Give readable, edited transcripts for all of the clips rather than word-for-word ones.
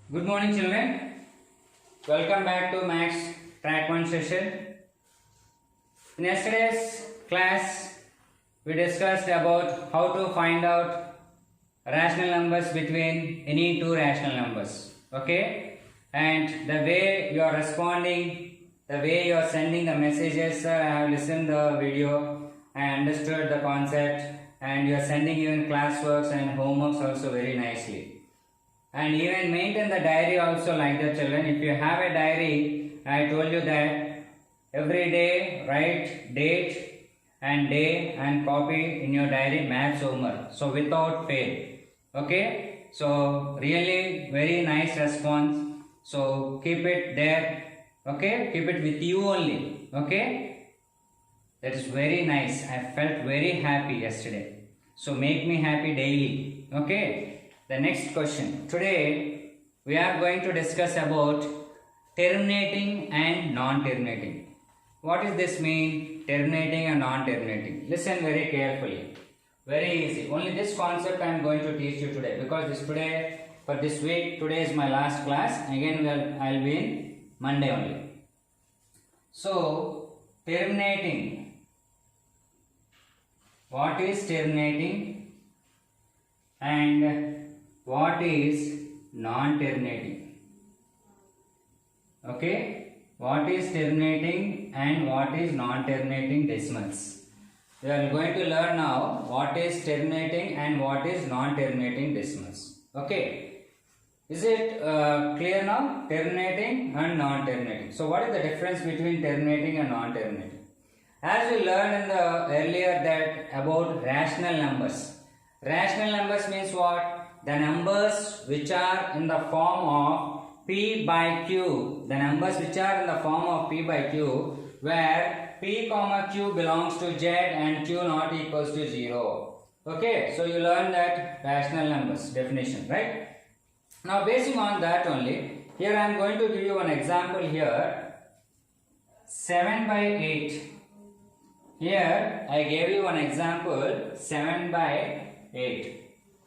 Good morning, children. Welcome back to Max Track 1 session. In yesterday's class, we discussed about how to find out rational numbers between any two rational numbers. Okay? And the way you are responding, the way you are sending the messages, sir, I have listened the video, I understood the concept, and you are sending even classworks and homeworks also very nicely. And even maintain the diary also like that, children. If you have a diary, I told you that every day write date and day and copy in your diary maths homework. So without fail. Okay. So really very nice response. So keep it there. Okay. Keep it with you only. Okay. That is very nice. I felt very happy yesterday. So make me happy daily. Okay. The next question. Today we are going to discuss about terminating and non-terminating. What does this mean? Terminating and non-terminating. Listen very carefully. Very easy. Only this concept I am going to teach you today, because for this week, today is my last class. Again I will be in Monday only. So terminating. What is terminating and what is non-terminating? Okay, what is terminating and what is non-terminating decimals? We are going to learn now what is terminating and what is non-terminating decimals. Okay, is it clear now? Terminating and non-terminating. So what is the difference between terminating and non-terminating? As we learned in the earlier that about rational numbers. Rational numbers means what? The numbers which are in the form of P by Q, the numbers which are in the form of P by Q, where P comma Q belongs to Z and Q not equals to 0. Okay, so you learn that rational numbers definition, right? Now basing on that only, here I am going to give you an example here, 7 by 8. Here I gave you an example, 7 by 8.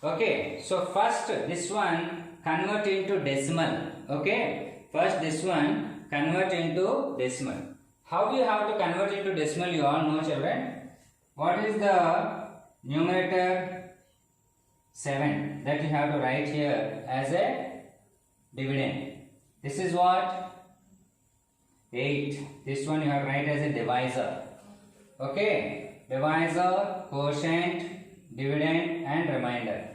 Okay, so first this one convert into decimal. Okay, first this one convert into decimal. How you have to convert into decimal, you all know, children. What is the numerator? 7, that you have to write here as a dividend. This is what? 8. This one you have to write as a divisor. Okay, divisor, quotient, dividend and remainder.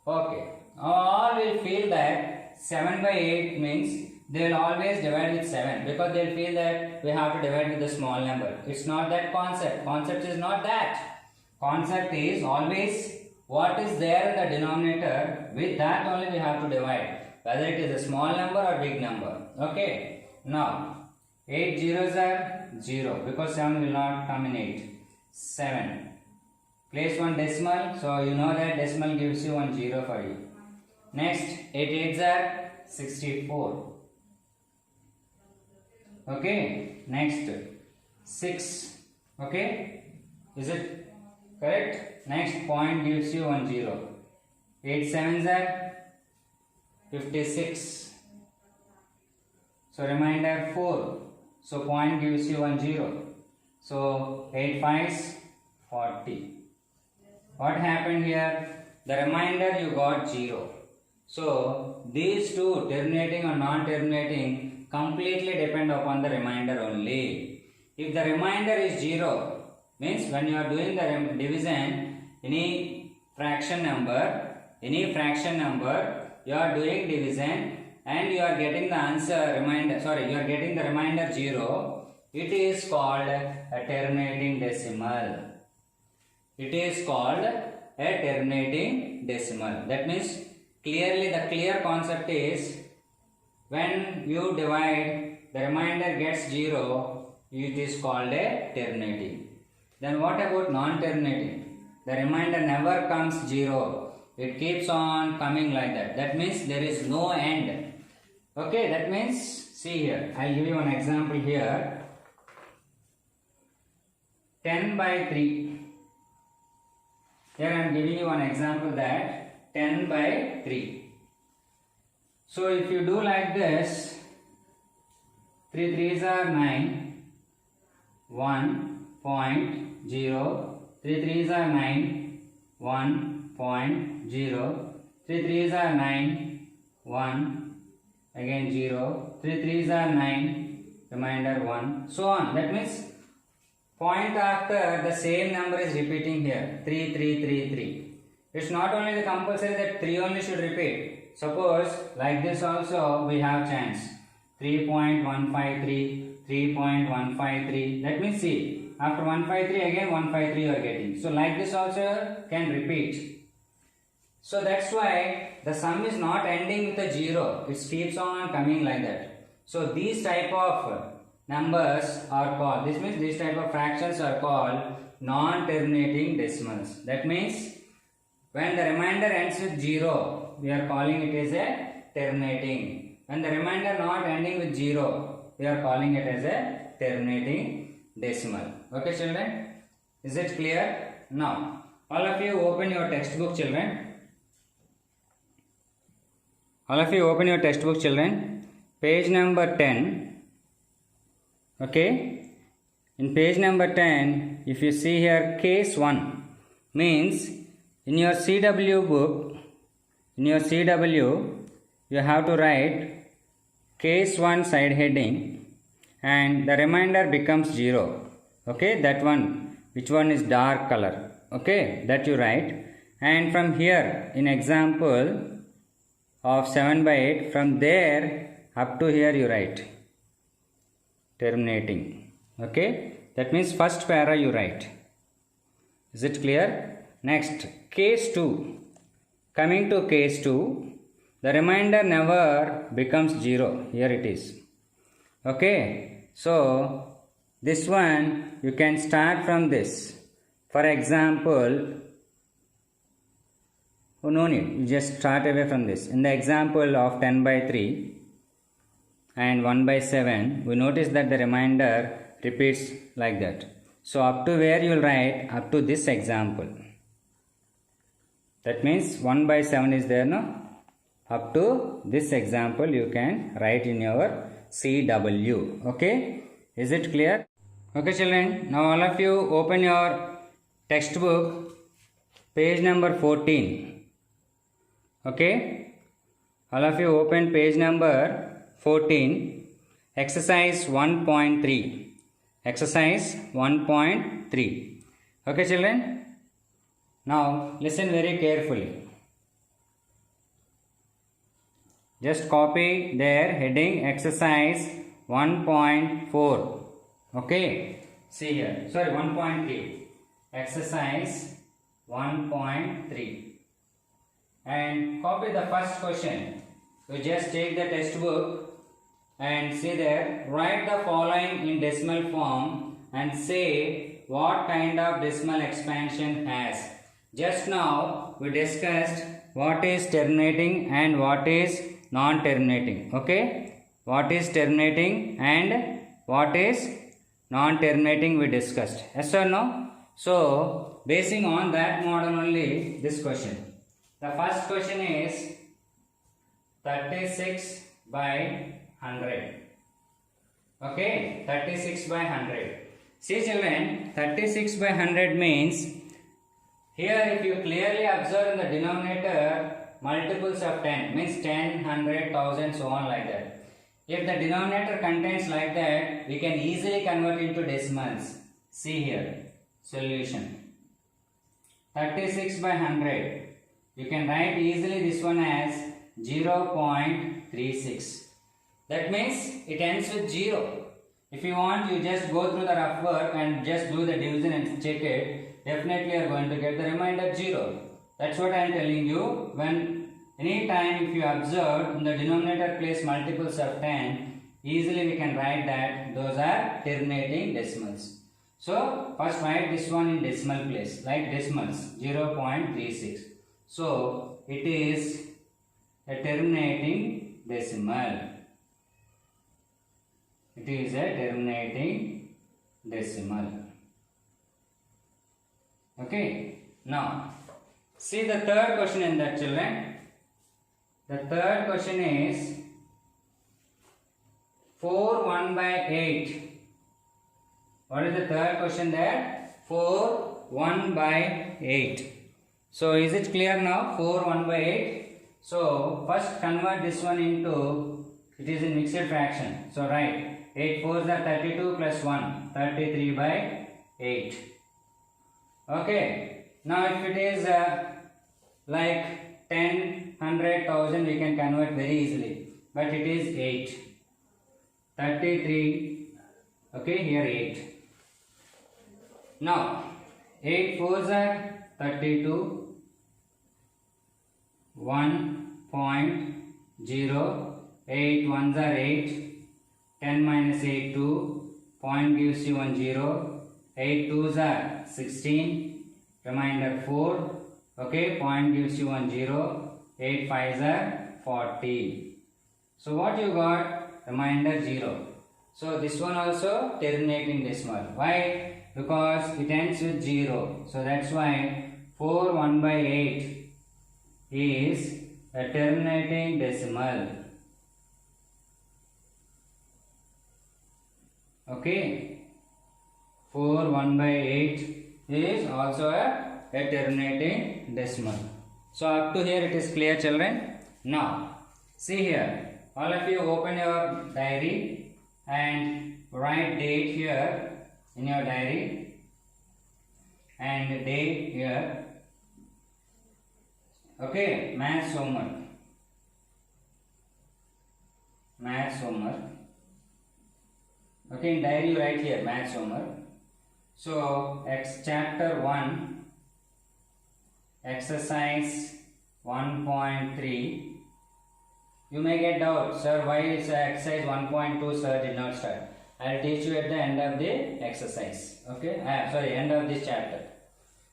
Okay, all will feel that 7 by 8 means they will always divide with 7, because they will feel that we have to divide with a small number. It's not that concept. Concept is not that. Concept is always what is there in the denominator, with that only we have to divide, whether it is a small number or big number. Okay, now 8 zeros are 0, because 7 will not come in 8. 7. Place one decimal, so you know that decimal gives you 1 0 for you. Next, 8 8s are 64. Okay, next 6. Okay, is it correct? Next point gives you 1 0. 8 7s are 56. So remainder 4. So point gives you 1 0. So 8 5s 40. What happened here? The remainder you got 0. So these two, terminating or non-terminating, completely depend upon the remainder only. If the remainder is 0, means when you are doing the division, any fraction number, you are doing division and you are getting the answer remainder, you are getting the remainder 0, it is called a terminating decimal. It is called a terminating decimal. That means clearly the clear concept is when you divide, the remainder gets 0, it is called a terminating. Then what about non-terminating? The remainder never comes 0. It keeps on coming like that. That means there is no end. Okay, that means, see here, I will give you an example here. 10 by 3. Here I am giving you an example that 10 by 3. So if you do like this, 3 3s are 9, 1.0, 3 3s are 9, 1.0, 3 3s are 9, 1, again 0, 3 3s are 9, remainder 1, so on. That means point after the same number is repeating here, 3 3 3 3. It's not only the compulsory that 3 only should repeat. Suppose like this also we have chance, 3.153, 3.153. Let me see, after 153 again 153 you are getting. So like this also can repeat. So that's why the sum is not ending with a 0. It keeps on coming like that. So these type of numbers are called, this means these type of fractions are called non-terminating decimals. That means when the remainder ends with 0, we are calling it as a terminating. When the remainder not ending with 0, we are calling it as a terminating decimal. Okay children, is it clear? Now all of you open your textbook children. All of you open your textbook children. Page number 10. Okay. In page number 10, if you see here case 1, means in your CW book, you have to write case 1 side heading and the remainder becomes 0. Okay, that one, which one is dark color. Okay, that you write. And from here, in example of 7 by 8, from there up to here you write terminating. Okay, that means first para you write. Is it clear? Next, case 2. Coming to case 2, the remainder never becomes 0. Here it is. Okay, so this one you can start from this. For example, oh no need, you just start away from this. In the example of 10 by 3 and 1 by 7, we notice that the remainder repeats like that. So up to where you will write, up to this example. That means 1 by 7 is there, no? Up to this example you can write in your CW. Okay, is it clear? Okay children, now all of you open your textbook, page number 14. Okay, all of you open page number 14, exercise 1.3. Exercise 1.3. Okay children, now listen very carefully. Just copy their heading exercise 1.4. Okay, see here, sorry 1.3. Exercise 1.3. And copy the first question. You just take the textbook and see there, write the following in decimal form and say what kind of decimal expansion has. Just now we discussed what is terminating and what is non-terminating. Okay, what is terminating and what is non-terminating we discussed. Yes or no? So basing on that model only this question. The first question is 36 by 100. Okay, 36 by 100. See children, 36 by 100 means, here if you clearly observe in the denominator multiples of 10, means 10, 100, 1000, so on like that. If the denominator contains like that, we can easily convert into decimals. See here, solution. 36 by 100. You can write easily this one as 0.36. That means it ends with 0. If you want, you just go through the rough work and just do the division and check it. Definitely you are going to get the remainder 0. That's what I am telling you. When any time if you observe in the denominator place multiples of 10, easily we can write that those are terminating decimals. So first write this one in decimal place, like decimals 0.36. So it is a terminating decimal. It is a terminating decimal. Okay. Now see the third question in that children. The third question is 4 1 by 8. What is the third question there? 4 1 by 8. So is it clear now? 4 1 by 8. So first convert this one into, it is in mixed fraction. So write 8 4s are 32 plus 1, 33 by 8. Okay. Now if it is like 10, 100, 1000, we can convert very easily. But it is 8. 33. Okay, here 8. Now 8 4s are 32. 1.0. 8 1s are 8. 10 minus 8 2. Point gives you 1 0. 8 2s are 16. Remainder 4. Okay, point gives you 1 0. 8 5s are 40. So what you got? Remainder 0. So this one also terminating decimal. Why? Because it ends with 0. So that's why 4 1 by 8 is a terminating decimal. Okay. 4 1 by 8 is also a terminating decimal. So up to here it is clear, children. Now see here. All of you open your diary and write date here in your diary and date here. Okay, maths homework. Maths homework. Okay, in diary you write here maths homework. So chapter 1, exercise 1.3. You may get doubt, sir, why is exercise 1.2 sir did not start? I will teach you at the end of the exercise. Okay, end of this chapter.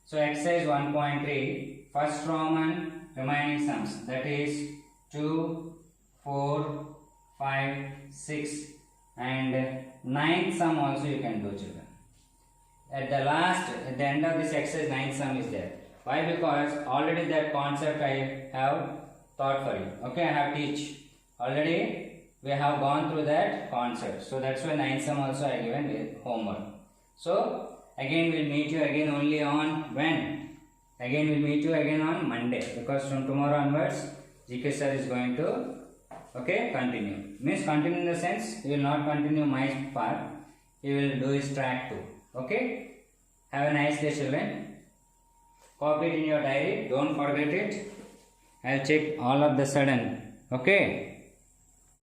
So exercise 1.3, first Roman remaining sums, that is 2, 4, 5, 6 and 9th sum also you can do, children. At the end of this exercise 9th sum is there. Why? Because already that concept I have taught for you. Okay, I have teach. Already we have gone through that concept. So that's why 9th sum also I given with homework. So again we'll meet you again only on when? Again we'll meet you again on Monday. Because from tomorrow onwards GK sir is going to continue. Means continue in the sense he will not continue my part. He will do his track too. Okay. Have a nice day, children. Copy it in your diary. Don't forget it. I'll check all of the sudden. Okay.